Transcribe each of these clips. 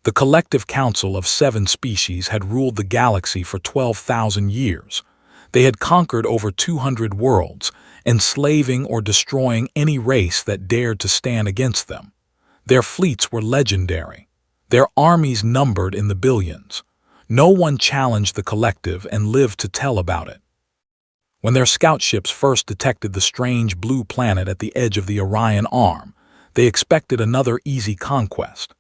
The collective council of 7 species had ruled the galaxy for 12,000 years. They had conquered over 200 worlds, enslaving or destroying any race that dared to stand against them. Their fleets were legendary. Their armies numbered in the billions. No one challenged the collective and lived to tell about it. When their scout ships first detected the strange blue planet at the edge of the Orion Arm, they expected another easy conquest.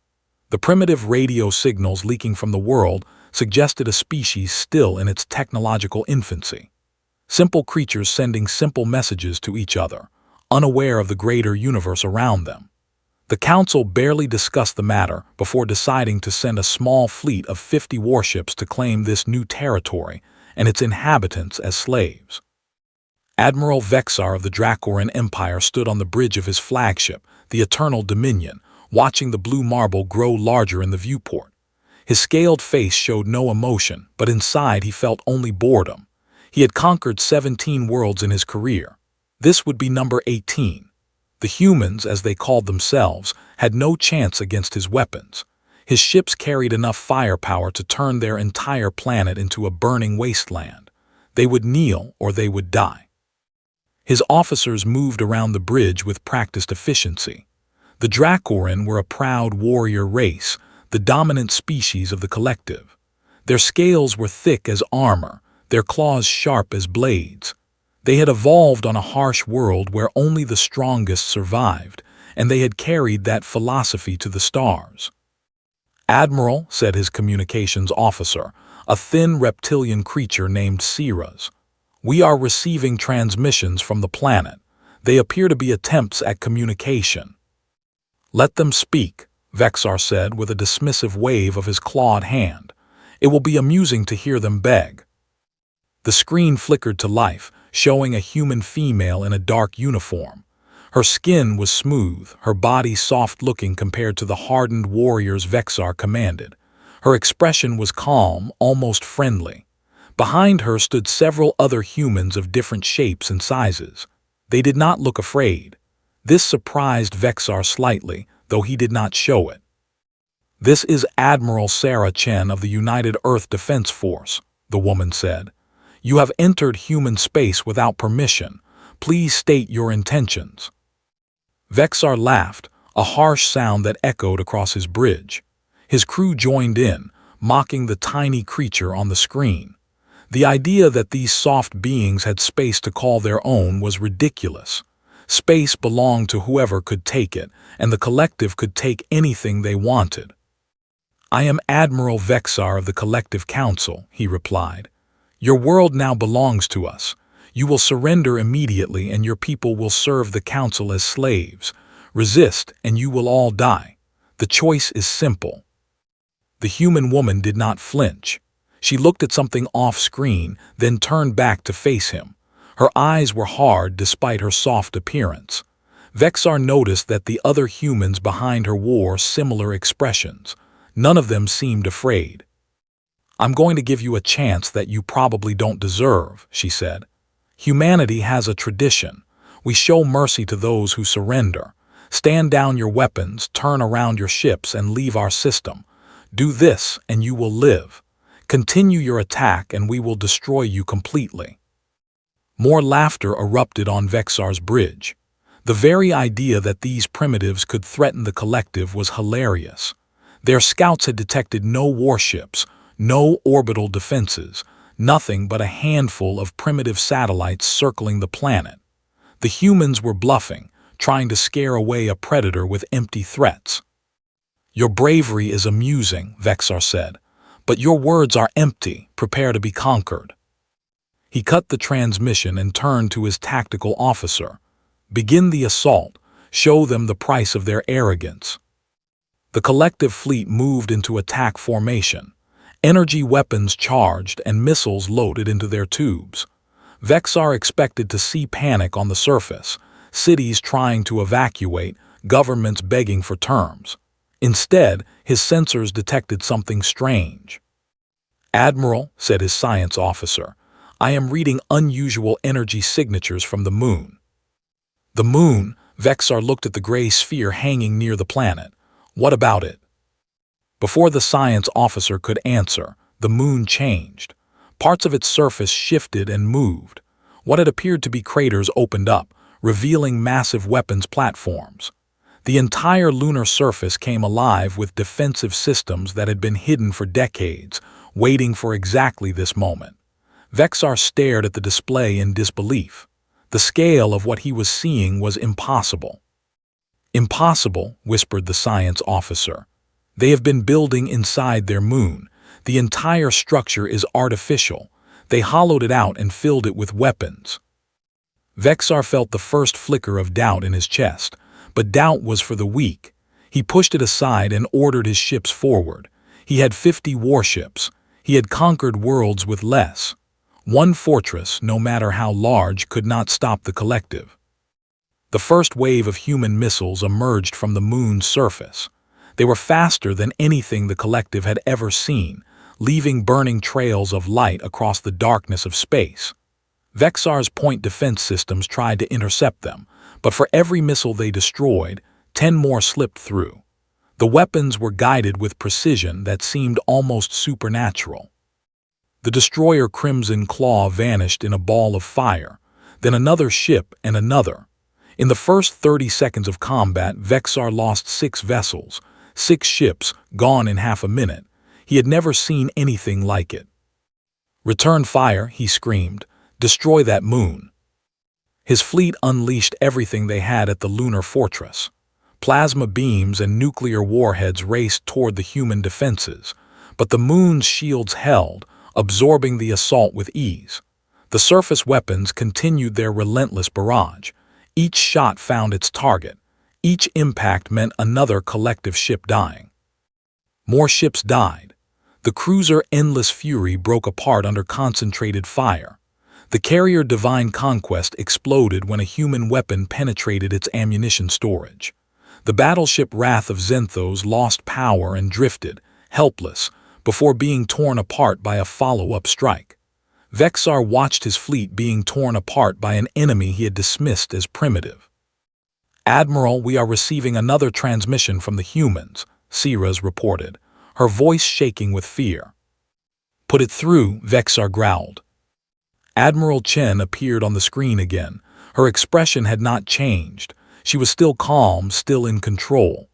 The primitive radio signals leaking from the world suggested a species still in its technological infancy. Simple creatures sending simple messages to each other, unaware of the greater universe around them. The Council barely discussed the matter before deciding to send a small fleet of 50 warships to claim this new territory and its inhabitants as slaves. Admiral Vexar of the Dracoran Empire stood on the bridge of his flagship, the Eternal Dominion, watching the blue marble grow larger in the viewport. His scaled face showed no emotion, but inside he felt only boredom. He had conquered 17 worlds in his career. This would be number 18. The humans, as they called themselves, had no chance against his weapons. His ships carried enough firepower to turn their entire planet into a burning wasteland. They would kneel or they would die. His officers moved around the bridge with practiced efficiency. The Dracoran were a proud warrior race, the dominant species of the collective. Their scales were thick as armor, their claws sharp as blades. They had evolved on a harsh world where only the strongest survived, and they had carried that philosophy to the stars. "Admiral," said his communications officer, a thin reptilian creature named Siras, "we are receiving transmissions from the planet. They appear to be attempts at communication." "Let them speak," Vexar said with a dismissive wave of his clawed hand. "It will be amusing to hear them beg." The screen flickered to life, showing a human female in a dark uniform. Her skin was smooth, her body soft-looking compared to the hardened warriors Vexar commanded. Her expression was calm, almost friendly. Behind her stood several other humans of different shapes and sizes. They did not look afraid. This surprised Vexar slightly, though he did not show it. "This is Admiral Sarah Chen of the United Earth Defense Force," the woman said. "You have entered human space without permission. Please state your intentions." Vexar laughed, a harsh sound that echoed across his bridge. His crew joined in, mocking the tiny creature on the screen. The idea that these soft beings had space to call their own was ridiculous. Space belonged to whoever could take it, and the collective could take anything they wanted. "I am Admiral Vexar of the Collective Council," he replied. "Your world now belongs to us. You will surrender immediately and your people will serve the Council as slaves. Resist and you will all die. The choice is simple." The human woman did not flinch. She looked at something off-screen, then turned back to face him. Her eyes were hard despite her soft appearance. Vexar noticed that the other humans behind her wore similar expressions. None of them seemed afraid. "I'm going to give you a chance that you probably don't deserve," she said. "Humanity has a tradition. We show mercy to those who surrender. Stand down your weapons, turn around your ships, and leave our system. Do this, and you will live. Continue your attack, and we will destroy you completely." More laughter erupted on Vexar's bridge. The very idea that these primitives could threaten the collective was hilarious. Their scouts had detected no warships, no orbital defenses, nothing but a handful of primitive satellites circling the planet. The humans were bluffing, trying to scare away a predator with empty threats. "Your bravery is amusing," Vexar said, "but your words are empty. Prepare to be conquered." He cut the transmission and turned to his tactical officer. "Begin the assault. Show them the price of their arrogance." The collective fleet moved into attack formation. Energy weapons charged and missiles loaded into their tubes. Vexar expected to see panic on the surface, cities trying to evacuate, governments begging for terms. Instead, his sensors detected something strange. "Admiral," said his science officer, "I am reading unusual energy signatures from the moon." "The moon?" Vexar looked at the gray sphere hanging near the planet. "What about it?" Before the science officer could answer, the moon changed. Parts of its surface shifted and moved. What had appeared to be craters opened up, revealing massive weapons platforms. The entire lunar surface came alive with defensive systems that had been hidden for decades, waiting for exactly this moment. Vexar stared at the display in disbelief. The scale of what he was seeing was impossible. "Impossible," whispered the science officer. "They have been building inside their moon. The entire structure is artificial. They hollowed it out and filled it with weapons." Vexar felt the first flicker of doubt in his chest, but doubt was for the weak. He pushed it aside and ordered his ships forward. He had 50 warships. He had conquered worlds with less. One fortress, no matter how large, could not stop the collective. The first wave of human missiles emerged from the moon's surface. They were faster than anything the collective had ever seen, leaving burning trails of light across the darkness of space. Vexar's point defense systems tried to intercept them, but for every missile they destroyed, 10 more slipped through. The weapons were guided with precision that seemed almost supernatural. The destroyer Crimson Claw vanished in a ball of fire, then another ship and another. In the first 30 seconds of combat, Vexar lost 6 vessels, 6 ships, gone in half a minute. He had never seen anything like it. "Return fire," he screamed. "Destroy that moon." His fleet unleashed everything they had at the lunar fortress. Plasma beams and nuclear warheads raced toward the human defenses, but the moon's shields held, absorbing the assault with ease. The surface weapons continued their relentless barrage. Each shot found its target. Each impact meant another collective ship dying. More ships died. The cruiser Endless Fury broke apart under concentrated fire. The carrier Divine Conquest exploded when a human weapon penetrated its ammunition storage. The battleship Wrath of Zenthos lost power and drifted, helpless, before being torn apart by a follow-up strike. Vexar watched his fleet being torn apart by an enemy he had dismissed as primitive. "Admiral, we are receiving another transmission from the humans," Siraz reported, her voice shaking with fear. "Put it through," Vexar growled. Admiral Chen appeared on the screen again. Her expression had not changed. She was still calm, still in control.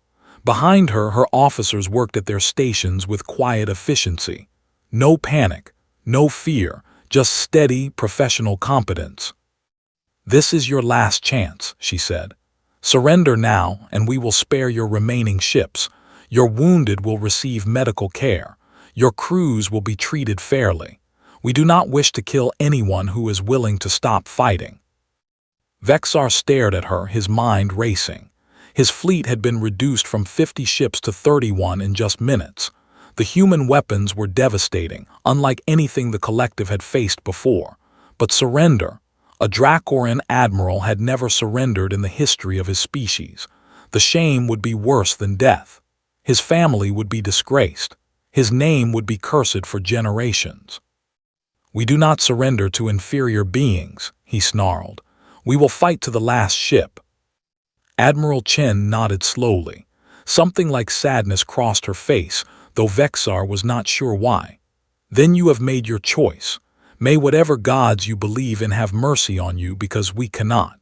Behind her, her officers worked at their stations with quiet efficiency. No panic, no fear, just steady, professional competence. "This is your last chance," she said. "Surrender now, and we will spare your remaining ships. Your wounded will receive medical care. Your crews will be treated fairly. We do not wish to kill anyone who is willing to stop fighting." Vexar stared at her, his mind racing. His fleet had been reduced from 50 ships to 31 in just minutes. The human weapons were devastating, unlike anything the collective had faced before. But surrender? A Dracoran admiral had never surrendered in the history of his species. The shame would be worse than death. His family would be disgraced. His name would be cursed for generations. "We do not surrender to inferior beings," he snarled. "We will fight to the last ship." Admiral Chen nodded slowly. Something like sadness crossed her face, though Vexar was not sure why. "Then you have made your choice. May whatever gods you believe in have mercy on you, because we cannot."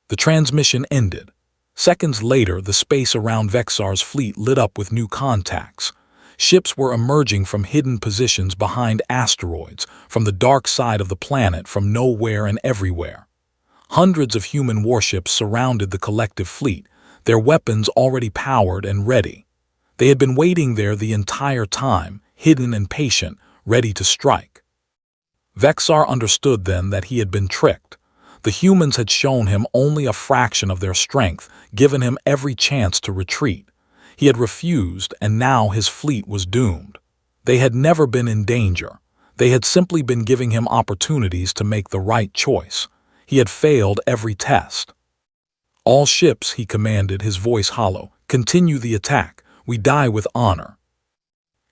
The transmission ended. Seconds later, the space around Vexar's fleet lit up with new contacts. Ships were emerging from hidden positions behind asteroids, from the dark side of the planet, from nowhere and everywhere. Hundreds of human warships surrounded the collective fleet, their weapons already powered and ready. They had been waiting there the entire time, hidden and patient, ready to strike. Vexar understood then that he had been tricked. The humans had shown him only a fraction of their strength, given him every chance to retreat. He had refused, and now his fleet was doomed. They had never been in danger. They had simply been giving him opportunities to make the right choice. He had failed every test. "All ships," he commanded, his voice hollow, "continue the attack. We die with honor."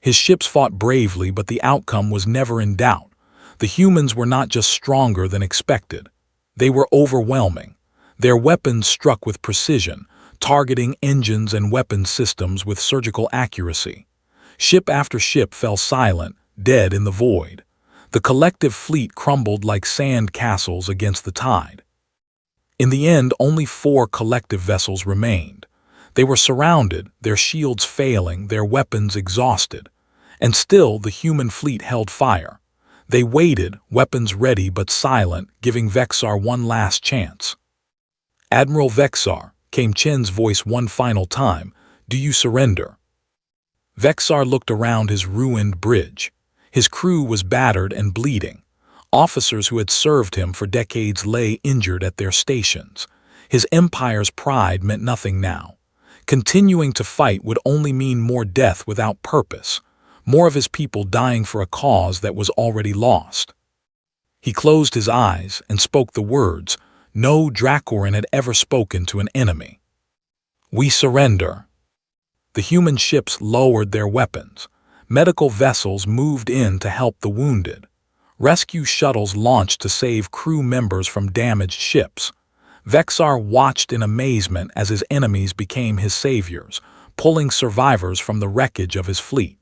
His ships fought bravely, but the outcome was never in doubt. The humans were not just stronger than expected. They were overwhelming. Their weapons struck with precision, targeting engines and weapons systems with surgical accuracy. Ship after ship fell silent, dead in the void. The collective fleet crumbled like sand castles against the tide. In the end, only 4 collective vessels remained. They were surrounded, their shields failing, their weapons exhausted. And still the human fleet held fire. They waited, weapons ready but silent, giving Vexar one last chance. "Admiral Vexar," came Chen's voice one final time, "do you surrender?" Vexar looked around his ruined bridge. His crew was battered and bleeding. Officers who had served him for decades lay injured at their stations. His empire's pride meant nothing now. Continuing to fight would only mean more death without purpose, more of his people dying for a cause that was already lost. He closed his eyes and spoke the words no Dracoran had ever spoken to an enemy. "We surrender." The human ships lowered their weapons. Medical vessels moved in to help the wounded. Rescue shuttles launched to save crew members from damaged ships. Vexar watched in amazement as his enemies became his saviors, pulling survivors from the wreckage of his fleet.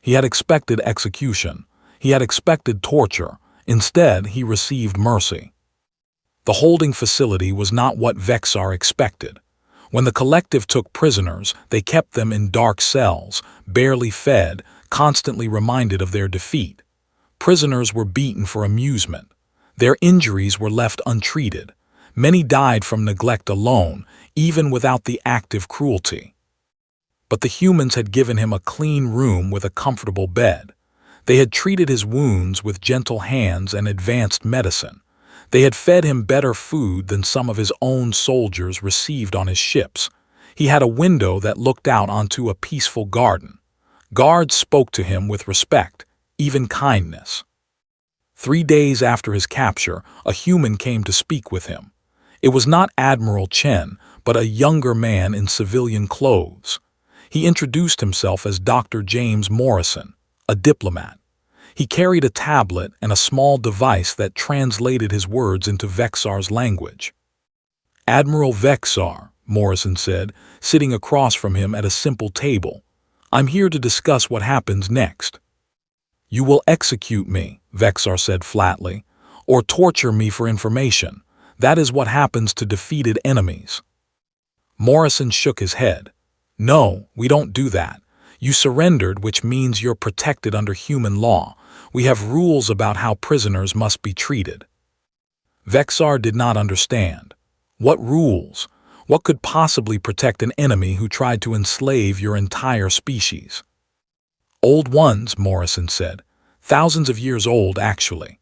He had expected execution. He had expected torture. Instead, he received mercy. The holding facility was not what Vexar expected. When the collective took prisoners, they kept them in dark cells, barely fed, constantly reminded of their defeat. Prisoners were beaten for amusement. Their injuries were left untreated. Many died from neglect alone, even without the active cruelty. But the humans had given him a clean room with a comfortable bed. They had treated his wounds with gentle hands and advanced medicine. They had fed him better food than some of his own soldiers received on his ships. He had a window that looked out onto a peaceful garden. Guards spoke to him with respect, even kindness. 3 days after his capture, a human came to speak with him. It was not Admiral Chen, but a younger man in civilian clothes. He introduced himself as Dr. James Morrison, a diplomat. He carried a tablet and a small device that translated his words into Vexar's language. "Admiral Vexar," Morrison said, sitting across from him at a simple table. "I'm here to discuss what happens next." "You will execute me," Vexar said flatly, "or torture me for information. That is what happens to defeated enemies." Morrison shook his head. "No, we don't do that. You surrendered, which means you're protected under human law. We have rules about how prisoners must be treated." Vexar did not understand. What rules? What could possibly protect an enemy who tried to enslave your entire species? "Old ones," Morrison said. "Thousands of years old, actually.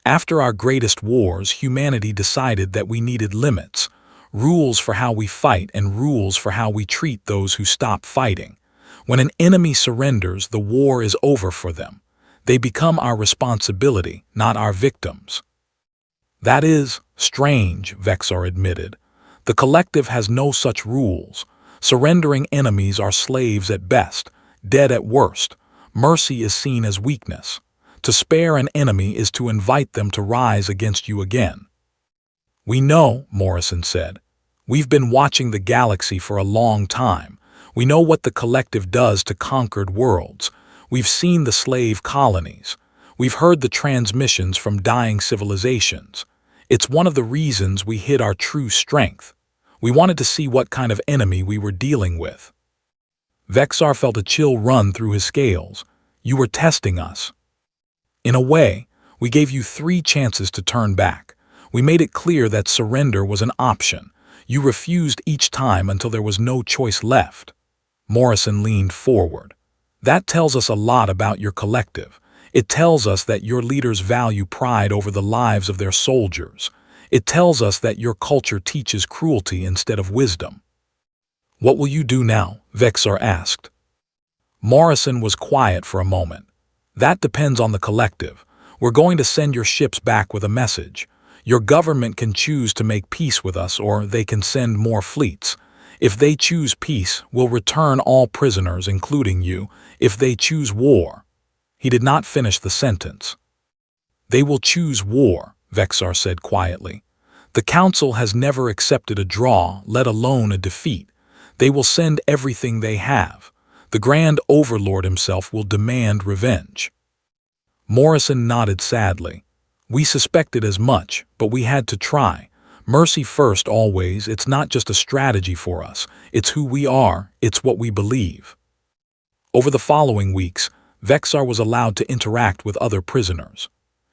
After our greatest wars, humanity decided that we needed limits, rules for how we fight and rules for how we treat those who stop fighting. When an enemy surrenders, the war is over for them. They become our responsibility, not our victims." "That is strange," Vexar admitted. "The collective has no such rules. Surrendering enemies are slaves at best, dead at worst. Mercy is seen as weakness. To spare an enemy is to invite them to rise against you again." "We know," Morrison said. "We've been watching the galaxy for a long time. We know what the collective does to conquered worlds. We've seen the slave colonies. We've heard the transmissions from dying civilizations. It's one of the reasons we hid our true strength. We wanted to see what kind of enemy we were dealing with." Vexar felt a chill run through his scales. "You were testing us." "In a way, we gave you 3 chances to turn back. We made it clear that surrender was an option. You refused each time until there was no choice left." Morrison leaned forward. "That tells us a lot about your collective. It tells us that your leaders value pride over the lives of their soldiers. It tells us that your culture teaches cruelty instead of wisdom." "What will you do now?" Vexar asked. Morrison was quiet for a moment. "That depends on the collective. We're going to send your ships back with a message. Your government can choose to make peace with us, or they can send more fleets. If they choose peace, we'll return all prisoners, including you. If they choose war—" He did not finish the sentence. "They will choose war," Vexar said quietly. "The Council has never accepted a draw, let alone a defeat. They will send everything they have. The Grand Overlord himself will demand revenge." Morrison nodded sadly. "We suspected as much, but we had to try. Mercy first always. It's not just a strategy for us. It's who we are. It's what we believe." Over the following weeks, Vexar was allowed to interact with other prisoners.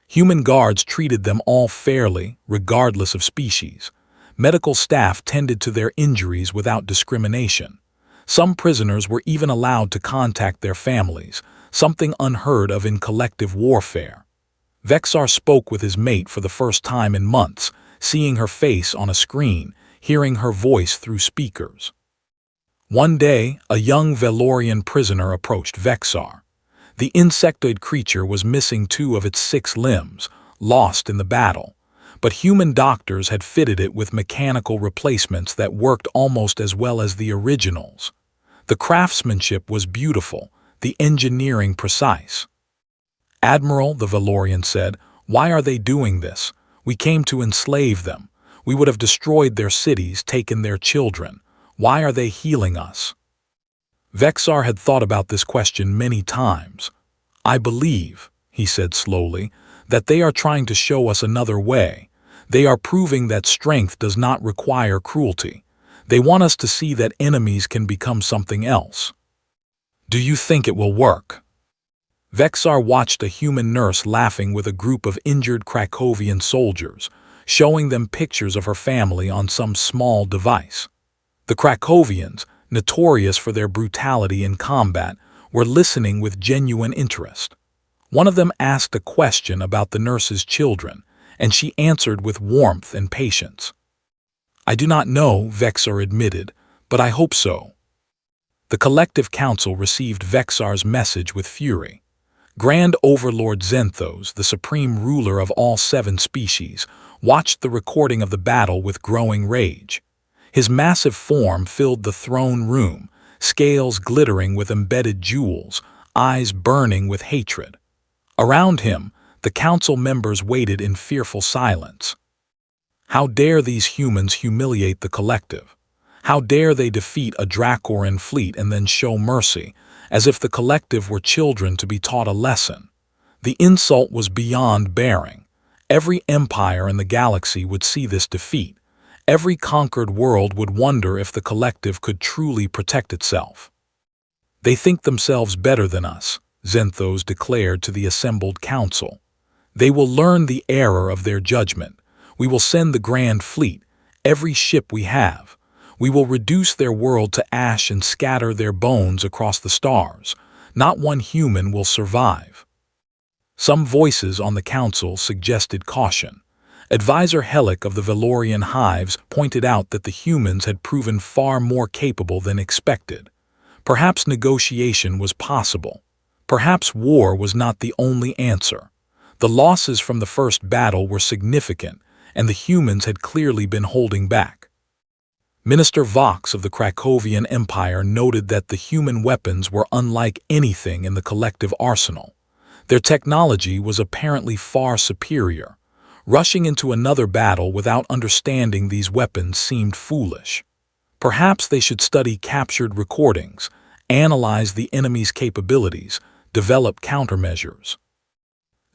Human guards treated them all fairly, regardless of species. Medical staff tended to their injuries without discrimination. Some prisoners were even allowed to contact their families, something unheard of in collective warfare. Vexar spoke with his mate for the first time in months, seeing her face on a screen, hearing her voice through speakers. One day, a young Valorian prisoner approached Vexar. The insectoid creature was missing 2 of its 6 limbs, lost in the battle, but human doctors had fitted it with mechanical replacements that worked almost as well as the originals. The craftsmanship was beautiful, the engineering precise. "Admiral," the Valorian said, "why are they doing this? We came to enslave them. We would have destroyed their cities, taken their children. Why are they healing us?" Vexar had thought about this question many times. "I believe," he said slowly, "that they are trying to show us another way. They are proving that strength does not require cruelty. They want us to see that enemies can become something else." "Do you think it will work?" Vexar watched a human nurse laughing with a group of injured Krakowian soldiers, showing them pictures of her family on some small device. The Krakowians, notorious for their brutality in combat, were listening with genuine interest. One of them asked a question about the nurse's children, and she answered with warmth and patience. "I do not know," Vexar admitted, "but I hope so." The collective council received Vexar's message with fury. Grand Overlord Zenthos, the supreme ruler of all 7 species, watched the recording of the battle with growing rage. His massive form filled the throne room, scales glittering with embedded jewels, eyes burning with hatred. Around him, the council members waited in fearful silence. How dare these humans humiliate the collective? How dare they defeat a Dracoran fleet and then show mercy, as if the collective were children to be taught a lesson? The insult was beyond bearing. Every empire in the galaxy would see this defeat. Every conquered world would wonder if the collective could truly protect itself. "They think themselves better than us," Zenthos declared to the assembled council. "They will learn the error of their judgment. We will send the Grand Fleet, every ship we have. We will reduce their world to ash and scatter their bones across the stars. Not one human will survive." Some voices on the council suggested caution. Advisor Helic of the Valorian Hives pointed out that the humans had proven far more capable than expected. Perhaps negotiation was possible. Perhaps war was not the only answer. The losses from the first battle were significant, and the humans had clearly been holding back. Minister Vox of the Krakowian Empire noted that the human weapons were unlike anything in the collective arsenal. Their technology was apparently far superior. Rushing into another battle without understanding these weapons seemed foolish. Perhaps they should study captured recordings, analyze the enemy's capabilities, develop countermeasures.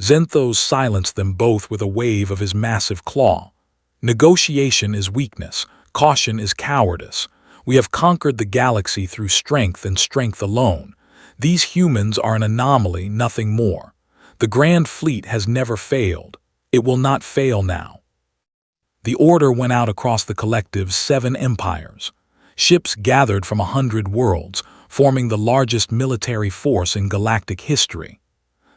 Zenthos silenced them both with a wave of his massive claw. "Negotiation is weakness, caution is cowardice. We have conquered the galaxy through strength and strength alone. These humans are an anomaly, nothing more. The Grand Fleet has never failed. It will not fail now." The order went out across the collective's 7 empires. Ships gathered from 100 worlds, forming the largest military force in galactic history.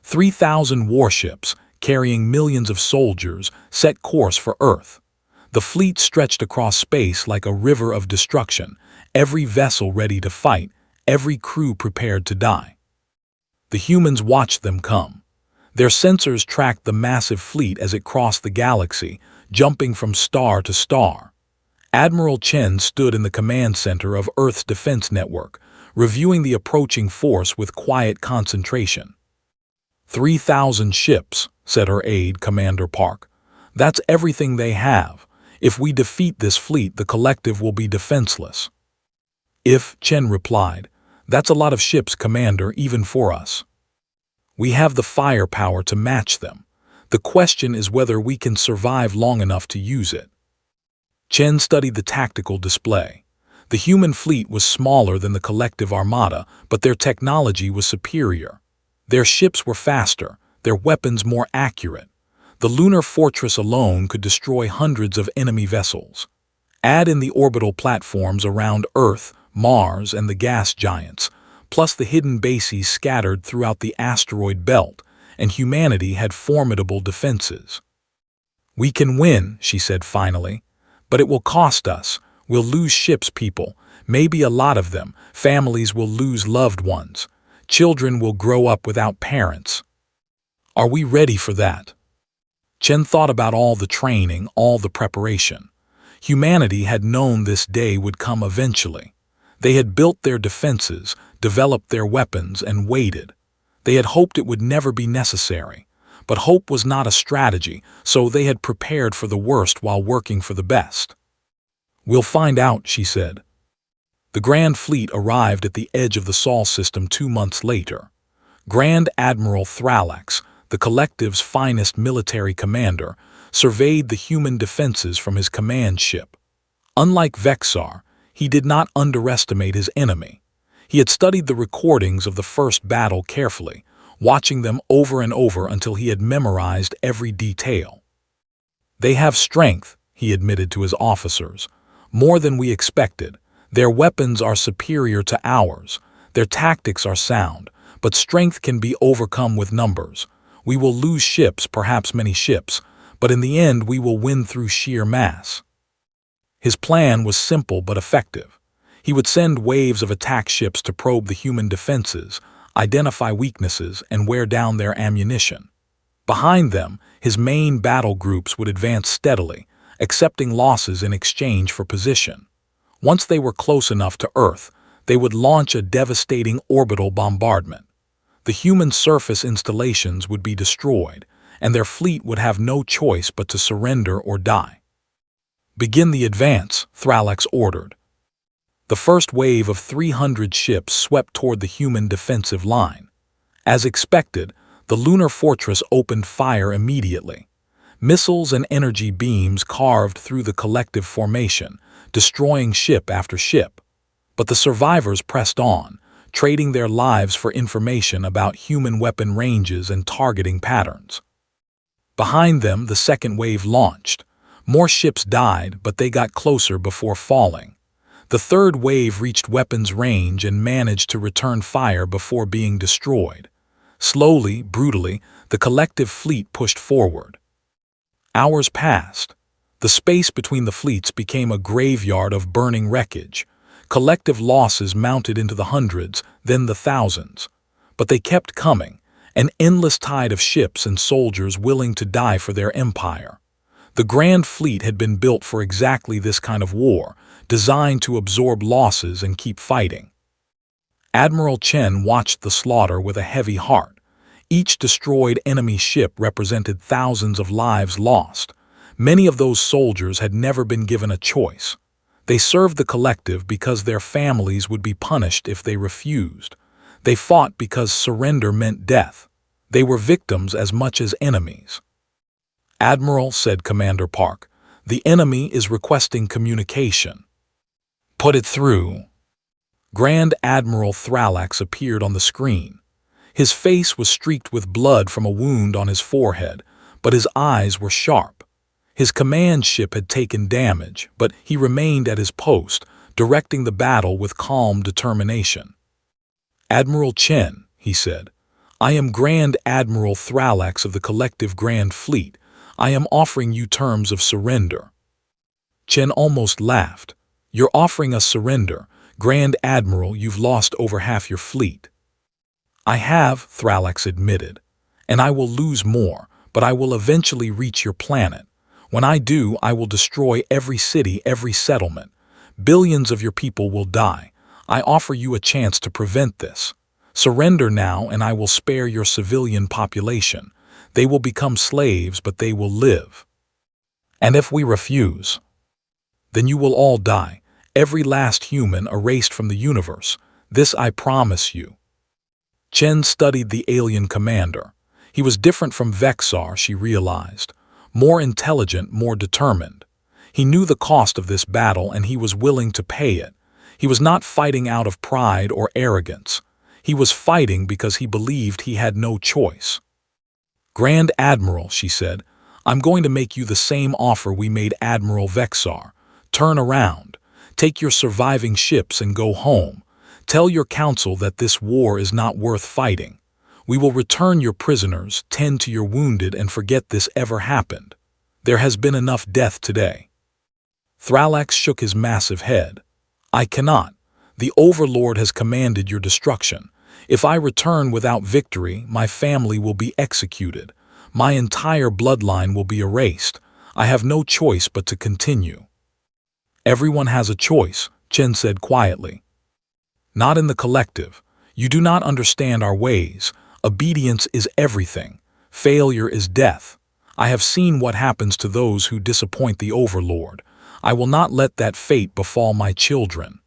3,000 warships, carrying millions of soldiers, set course for Earth. The fleet stretched across space like a river of destruction, every vessel ready to fight, every crew prepared to die. The humans watched them come. Their sensors tracked the massive fleet as it crossed the galaxy, jumping from star to star. Admiral Chen stood in the command center of Earth's defense network, reviewing the approaching force with quiet concentration. 3,000 ships, said her aide, Commander Park. "That's everything they have. If we defeat this fleet, the collective will be defenseless." "If," Chen replied, That's a lot of ships, Commander, even for us. We have the firepower to match them. The question is whether we can survive long enough to use it. Chen studied the tactical display. The human fleet was smaller than the collective armada, but their technology was superior. Their ships were faster, their weapons more accurate. The lunar fortress alone could destroy hundreds of enemy vessels. Add in the orbital platforms around Earth, Mars, and the gas giants, plus the hidden bases scattered throughout the asteroid belt, and humanity had formidable defenses. "We can win," she said finally, "but it will cost us. We'll lose ships, people, maybe a lot of them. Families will lose loved ones. Children will grow up without parents. Are we ready for that?" Chen thought about all the training, all the preparation. Humanity had known this day would come eventually. They had built their defenses, developed their weapons, and waited. They had hoped it would never be necessary. But hope was not a strategy, so they had prepared for the worst while working for the best. "We'll find out," she said. The Grand Fleet arrived at the edge of the Sol system 2 months later. Grand Admiral Thrallax, the collective's finest military commander, surveyed the human defenses from his command ship. Unlike Vexar, he did not underestimate his enemy. He had studied the recordings of the first battle carefully, watching them over and over until he had memorized every detail. "They have strength," he admitted to his officers, "more than we expected. Their weapons are superior to ours. Their tactics are sound, but strength can be overcome with numbers. We will lose ships, perhaps many ships, but in the end we will win through sheer mass." His plan was simple but effective. He would send waves of attack ships to probe the human defenses, identify weaknesses, and wear down their ammunition. Behind them, his main battle groups would advance steadily, accepting losses in exchange for position. Once they were close enough to Earth, they would launch a devastating orbital bombardment. The human surface installations would be destroyed, and their fleet would have no choice but to surrender or die. "Begin the advance," Thrallax ordered. The first wave of 300 ships swept toward the human defensive line. As expected, the lunar fortress opened fire immediately. Missiles and energy beams carved through the collective formation, destroying ship after ship. But the survivors pressed on, trading their lives for information about human weapon ranges and targeting patterns. Behind them, the second wave launched. More ships died, but they got closer before falling. The third wave reached weapons range and managed to return fire before being destroyed. Slowly, brutally, the collective fleet pushed forward. Hours passed. The space between the fleets became a graveyard of burning wreckage. Collective losses mounted into the hundreds, then the thousands. But they kept coming, an endless tide of ships and soldiers willing to die for their empire. The Grand Fleet had been built for exactly this kind of war, designed to absorb losses and keep fighting. Admiral Chen watched the slaughter with a heavy heart. Each destroyed enemy ship represented thousands of lives lost. Many of those soldiers had never been given a choice. They served the collective because their families would be punished if they refused. They fought because surrender meant death. They were victims as much as enemies. "Admiral," said Commander Park, "the enemy is requesting communication." "Put it through." Grand Admiral Thrallax appeared on the screen. His face was streaked with blood from a wound on his forehead, but his eyes were sharp. His command ship had taken damage, but he remained at his post, directing the battle with calm determination. "Admiral Chen," he said, "I am Grand Admiral Thrallax of the Collective Grand Fleet. I am offering you terms of surrender." Chen almost laughed. "You're offering us surrender? Grand Admiral, you've lost over half your fleet." "I have," Thrallax admitted, "and I will lose more, but I will eventually reach your planet. When I do, I will destroy every city, every settlement. Billions of your people will die. I offer you a chance to prevent this. Surrender now, and I will spare your civilian population. They will become slaves, but they will live. And if we refuse, then you will all die, every last human erased from the universe. This I promise you." Chen studied the alien commander. He was different from Vexar, she realized. More intelligent, more determined. He knew the cost of this battle and he was willing to pay it. He was not fighting out of pride or arrogance. He was fighting because he believed he had no choice. "Grand Admiral," she said, "I'm going to make you the same offer we made Admiral Vexar. Turn around. Take your surviving ships and go home. Tell your council that this war is not worth fighting. We will return your prisoners, tend to your wounded, and forget this ever happened. There has been enough death today." Thrallax shook his massive head. "I cannot. The Overlord has commanded your destruction. If I return without victory, my family will be executed. My entire bloodline will be erased. I have no choice but to continue." "Everyone has a choice," Chen said quietly. "Not in the collective. You do not understand our ways. Obedience is everything. Failure is death. I have seen what happens to those who disappoint the Overlord. I will not let that fate befall my children."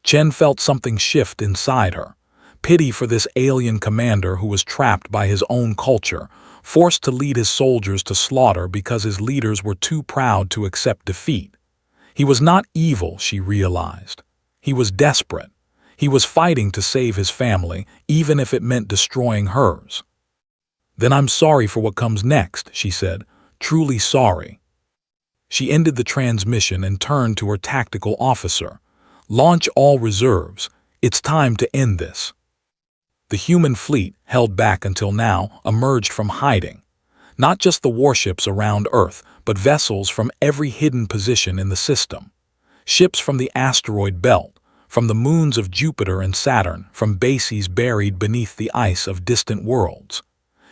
Chen felt something shift inside her. Pity for this alien commander who was trapped by his own culture, forced to lead his soldiers to slaughter because his leaders were too proud to accept defeat. He was not evil, she realized. He was desperate. He was fighting to save his family, even if it meant destroying hers. "Then I'm sorry for what comes next," she said, "truly sorry." She ended the transmission and turned to her tactical officer. "Launch all reserves. It's time to end this." The human fleet, held back until now, emerged from hiding. Not just the warships around Earth, but vessels from every hidden position in the system. Ships from the asteroid belt, from the moons of Jupiter and Saturn, from bases buried beneath the ice of distant worlds.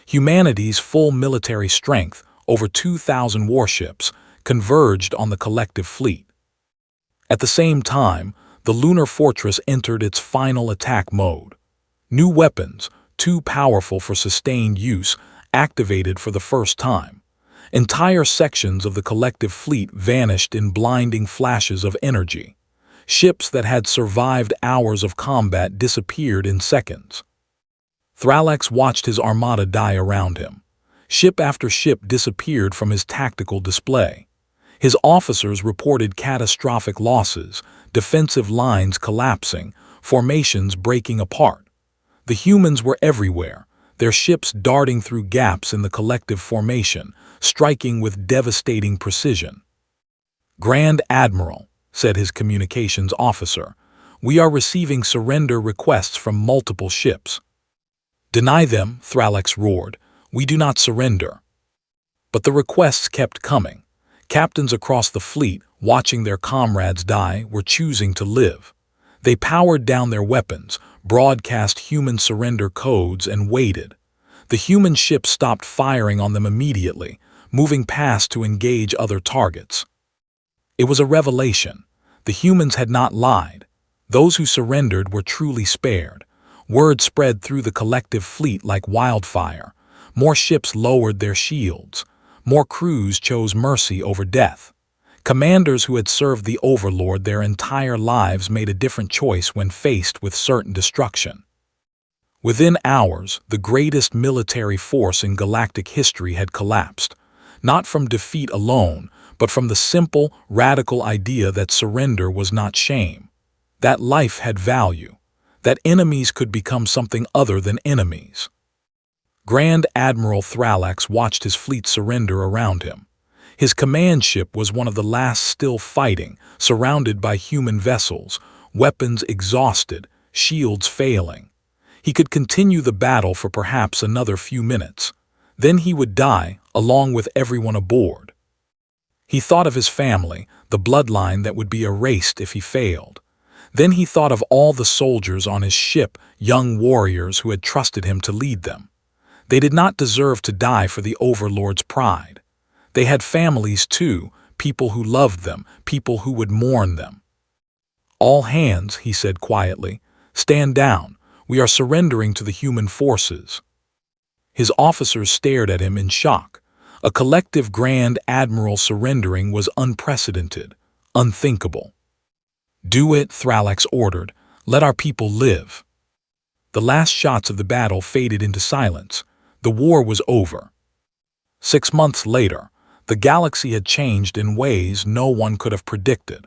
Humanity's full military strength, over 2,000 warships, converged on the collective fleet. At the same time, the lunar fortress entered its final attack mode. New weapons, too powerful for sustained use, activated for the first time. Entire sections of the collective fleet vanished in blinding flashes of energy. Ships that had survived hours of combat disappeared in seconds. Thrallax watched his armada die around him. Ship after ship disappeared from his tactical display. His officers reported catastrophic losses, defensive lines collapsing, formations breaking apart. The humans were everywhere, their ships darting through gaps in the collective formation, striking with devastating precision. "Grand Admiral," said his communications officer, "we are receiving surrender requests from multiple ships." "Deny them," Thrallax roared. "We do not surrender." But the requests kept coming. Captains across the fleet, watching their comrades die, were choosing to live. They powered down their weapons, broadcast human surrender codes, and waited. The human ships stopped firing on them immediately, moving past to engage other targets. It was a revelation. The humans had not lied. Those who surrendered were truly spared. Word spread through the collective fleet like wildfire. More ships lowered their shields. More crews chose mercy over death. Commanders who had served the Overlord their entire lives made a different choice when faced with certain destruction. Within hours, the greatest military force in galactic history had collapsed, not from defeat alone, but from the simple, radical idea that surrender was not shame, that life had value, that enemies could become something other than enemies. Grand Admiral Thrallax watched his fleet surrender around him. His command ship was one of the last still fighting, surrounded by human vessels, weapons exhausted, shields failing. He could continue the battle for perhaps another few minutes. Then he would die, along with everyone aboard. He thought of his family, the bloodline that would be erased if he failed. Then he thought of all the soldiers on his ship, young warriors who had trusted him to lead them. They did not deserve to die for the Overlord's pride. They had families too, people who loved them, people who would mourn them. "All hands," he said quietly, "stand down. We are surrendering to the human forces." His officers stared at him in shock. A collective Grand Admiral surrendering was unprecedented, unthinkable. "Do it," Thrallax ordered. Let our people live. The last shots of the battle faded into silence. The war was over. 6 months later, the galaxy had changed in ways no one could have predicted.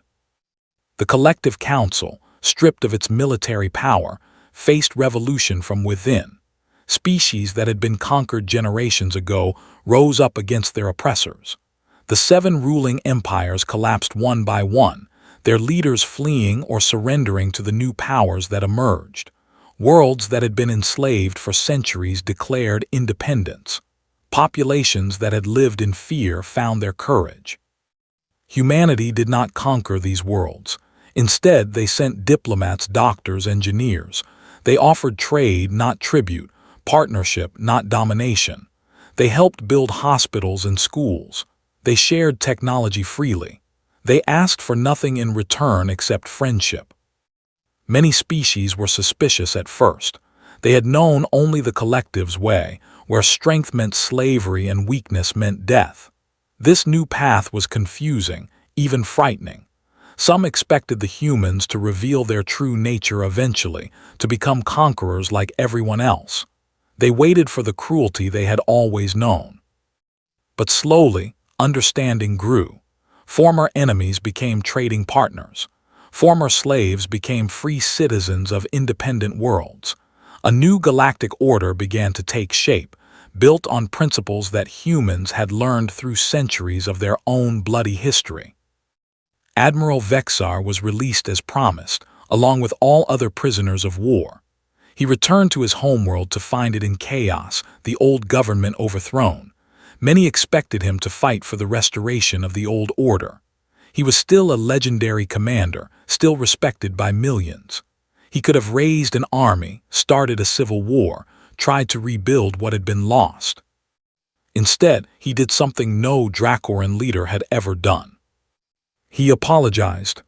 The Collective Council, stripped of its military power, faced revolution from within. Species that had been conquered generations ago rose up against their oppressors. The 7 ruling empires collapsed one by one, their leaders fleeing or surrendering to the new powers that emerged. Worlds that had been enslaved for centuries declared independence. Populations that had lived in fear found their courage. Humanity did not conquer these worlds. Instead, they sent diplomats, doctors, engineers. They offered trade, not tribute, partnership, not domination. They helped build hospitals and schools. They shared technology freely. They asked for nothing in return except friendship. Many species were suspicious at first. They had known only the collective's way, where strength meant slavery and weakness meant death. This new path was confusing, even frightening. Some expected the humans to reveal their true nature eventually, to become conquerors like everyone else. They waited for the cruelty they had always known. But slowly, understanding grew. Former enemies became trading partners. Former slaves became free citizens of independent worlds. A new galactic order began to take shape, built on principles that humans had learned through centuries of their own bloody history. Admiral Vexar was released as promised, along with all other prisoners of war. He returned to his homeworld to find it in chaos, the old government overthrown. Many expected him to fight for the restoration of the old order. He was still a legendary commander, still respected by millions. He could have raised an army, started a civil war, tried to rebuild what had been lost. Instead, he did something no Dracoran leader had ever done. He apologized.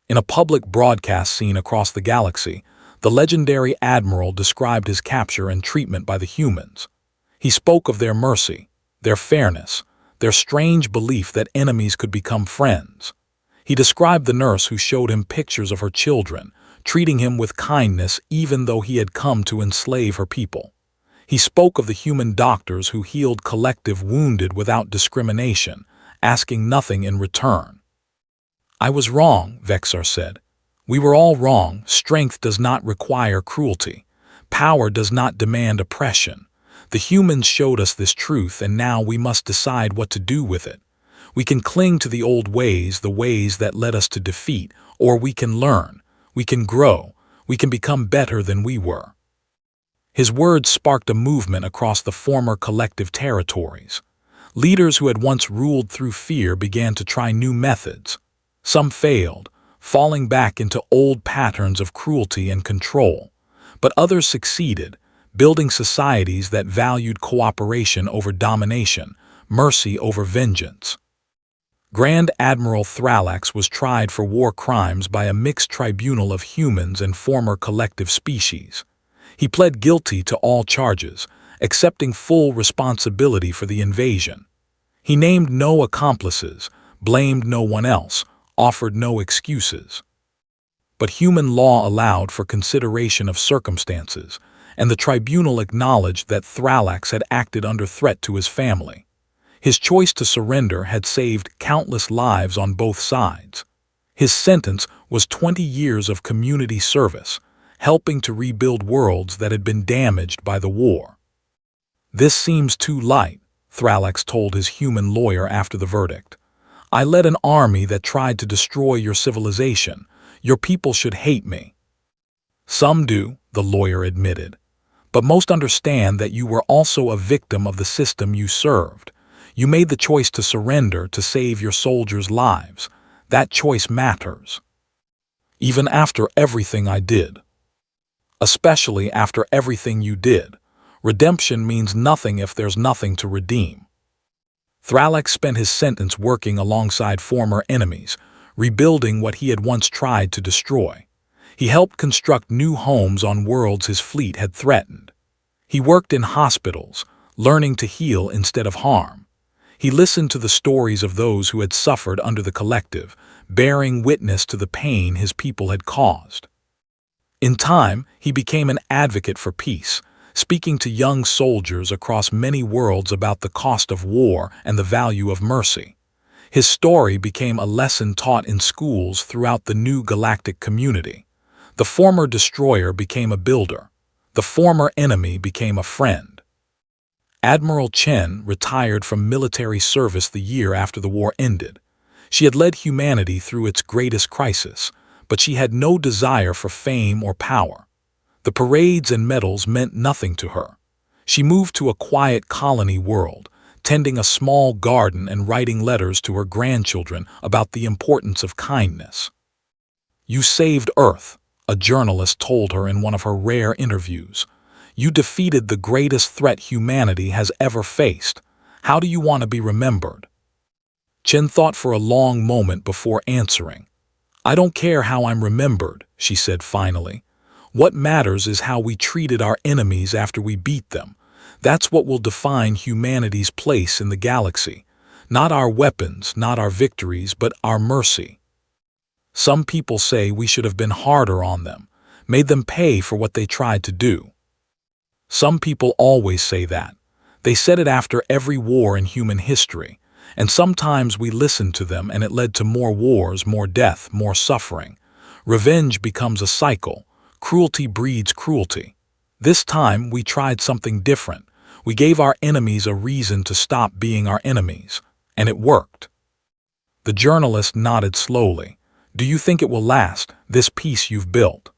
In a public broadcast seen across the galaxy, the legendary admiral described his capture and treatment by the humans. He spoke of their mercy, their fairness, their strange belief that enemies could become friends. He described the nurse who showed him pictures of her children, treating him with kindness even though he had come to enslave her people. He spoke of the human doctors who healed collective wounded without discrimination, asking nothing in return. "I was wrong," Vexar said. "We were all wrong. Strength does not require cruelty. Power does not demand oppression. The humans showed us this truth, and now we must decide what to do with it. We can cling to the old ways, the ways that led us to defeat, or we can learn. We can grow. We can become better than we were." His words sparked a movement across the former collective territories. Leaders who had once ruled through fear began to try new methods. Some failed, falling back into old patterns of cruelty and control. But others succeeded, building societies that valued cooperation over domination, mercy over vengeance. Grand Admiral Thralax was tried for war crimes by a mixed tribunal of humans and former collective species. He pled guilty to all charges, accepting full responsibility for the invasion. He named no accomplices, blamed no one else, offered no excuses. But human law allowed for consideration of circumstances, and the tribunal acknowledged that Thralax had acted under threat to his family. His choice to surrender had saved countless lives on both sides. His sentence was 20 years of community service, helping to rebuild worlds that had been damaged by the war. "This seems too light," Thralax told his human lawyer after the verdict. "I led an army that tried to destroy your civilization. Your people should hate me." "Some do," the lawyer admitted. "But most understand that you were also a victim of the system you served. You made the choice to surrender to save your soldiers' lives. That choice matters. Even after everything I did. Especially after everything you did. Redemption means nothing if there's nothing to redeem." Thralax spent his sentence working alongside former enemies, rebuilding what he had once tried to destroy. He helped construct new homes on worlds his fleet had threatened. He worked in hospitals, learning to heal instead of harm. He listened to the stories of those who had suffered under the collective, bearing witness to the pain his people had caused. In time, he became an advocate for peace, speaking to young soldiers across many worlds about the cost of war and the value of mercy. His story became a lesson taught in schools throughout the new galactic community. The former destroyer became a builder. The former enemy became a friend. Admiral Chen retired from military service the year after the war ended. She had led humanity through its greatest crisis, but she had no desire for fame or power. The parades and medals meant nothing to her. She moved to a quiet colony world, tending a small garden and writing letters to her grandchildren about the importance of kindness. "You saved Earth," a journalist told her in one of her rare interviews. "You defeated the greatest threat humanity has ever faced. How do you want to be remembered?" Chen thought for a long moment before answering. "I don't care how I'm remembered," she said finally. "What matters is how we treated our enemies after we beat them. That's what will define humanity's place in the galaxy. Not our weapons, not our victories, but our mercy. Some people say we should have been harder on them, made them pay for what they tried to do. Some people always say that. They said it after every war in human history. And sometimes we listened to them and it led to more wars, more death, more suffering. Revenge becomes a cycle. Cruelty breeds cruelty. This time we tried something different. We gave our enemies a reason to stop being our enemies. And it worked." The journalist nodded slowly. "Do you think it will last, this peace you've built?"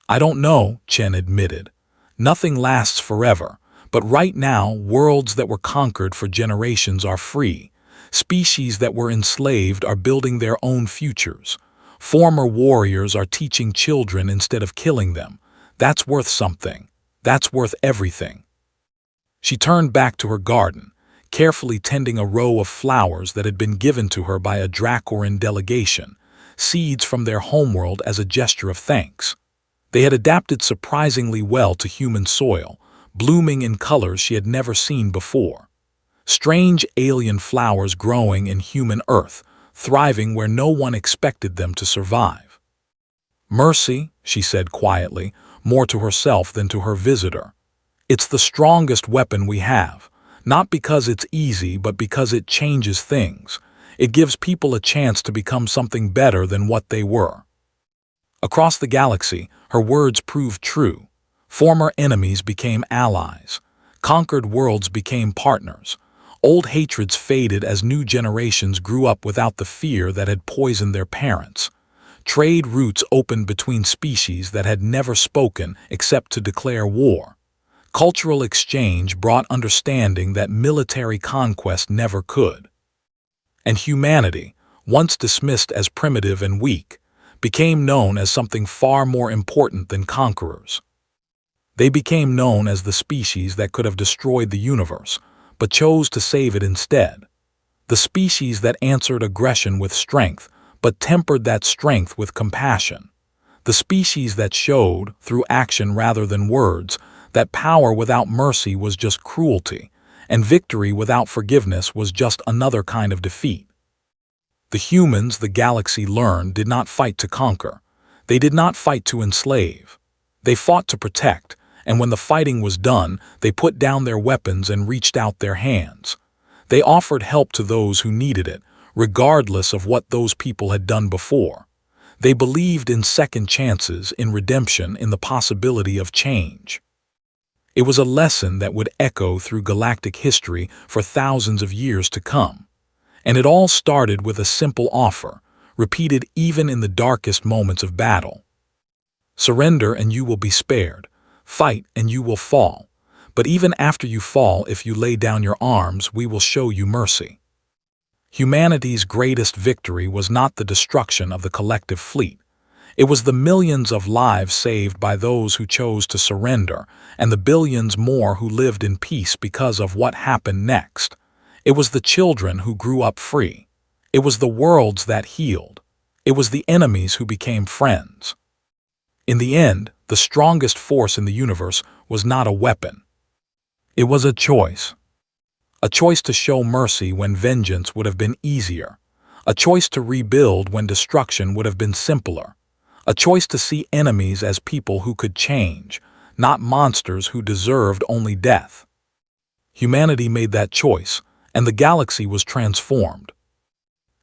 "I don't know," Chen admitted. "Nothing lasts forever. But right now, worlds that were conquered for generations are free. Species that were enslaved are building their own futures. Former warriors are teaching children instead of killing them. That's worth something. That's worth everything." She turned back to her garden, carefully tending a row of flowers that had been given to her by a Dracoran delegation, seeds from their homeworld as a gesture of thanks. They had adapted surprisingly well to human soil, blooming in colors she had never seen before. Strange alien flowers growing in human earth, thriving where no one expected them to survive. "Mercy," she said quietly, more to herself than to her visitor. "It's the strongest weapon we have, not because it's easy, but because it changes things. It gives people a chance to become something better than what they were." Across the galaxy, her words proved true. Former enemies became allies. Conquered worlds became partners. Old hatreds faded as new generations grew up without the fear that had poisoned their parents. Trade routes opened between species that had never spoken except to declare war. Cultural exchange brought understanding that military conquest never could. And humanity, once dismissed as primitive and weak, became known as something far more important than conquerors. They became known as the species that could have destroyed the universe, but chose to save it instead. The species that answered aggression with strength, but tempered that strength with compassion. The species that showed, through action rather than words, that power without mercy was just cruelty, and victory without forgiveness was just another kind of defeat. The humans the galaxy learned did not fight to conquer. They did not fight to enslave. They fought to protect, and when the fighting was done, they put down their weapons and reached out their hands. They offered help to those who needed it, regardless of what those people had done before. They believed in second chances, in redemption, in the possibility of change. It was a lesson that would echo through galactic history for thousands of years to come. And it all started with a simple offer, repeated even in the darkest moments of battle. "Surrender and you will be spared. Fight and you will fall. But even after you fall, if you lay down your arms, we will show you mercy." Humanity's greatest victory was not the destruction of the collective fleet. It was the millions of lives saved by those who chose to surrender, and the billions more who lived in peace because of what happened next. It was the children who grew up free. It was the worlds that healed. It was the enemies who became friends. In the end, the strongest force in the universe was not a weapon. It was a choice. A choice to show mercy when vengeance would have been easier. A choice to rebuild when destruction would have been simpler. a choice to see enemies as people who could change, not monsters who deserved only death. Humanity made that choice, and the galaxy was transformed.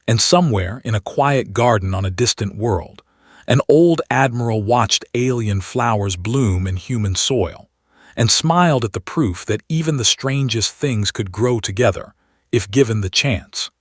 And somewhere, in a quiet garden on a distant world, an old admiral watched alien flowers bloom in human soil, and smiled at the proof that even the strangest things could grow together, if given the chance.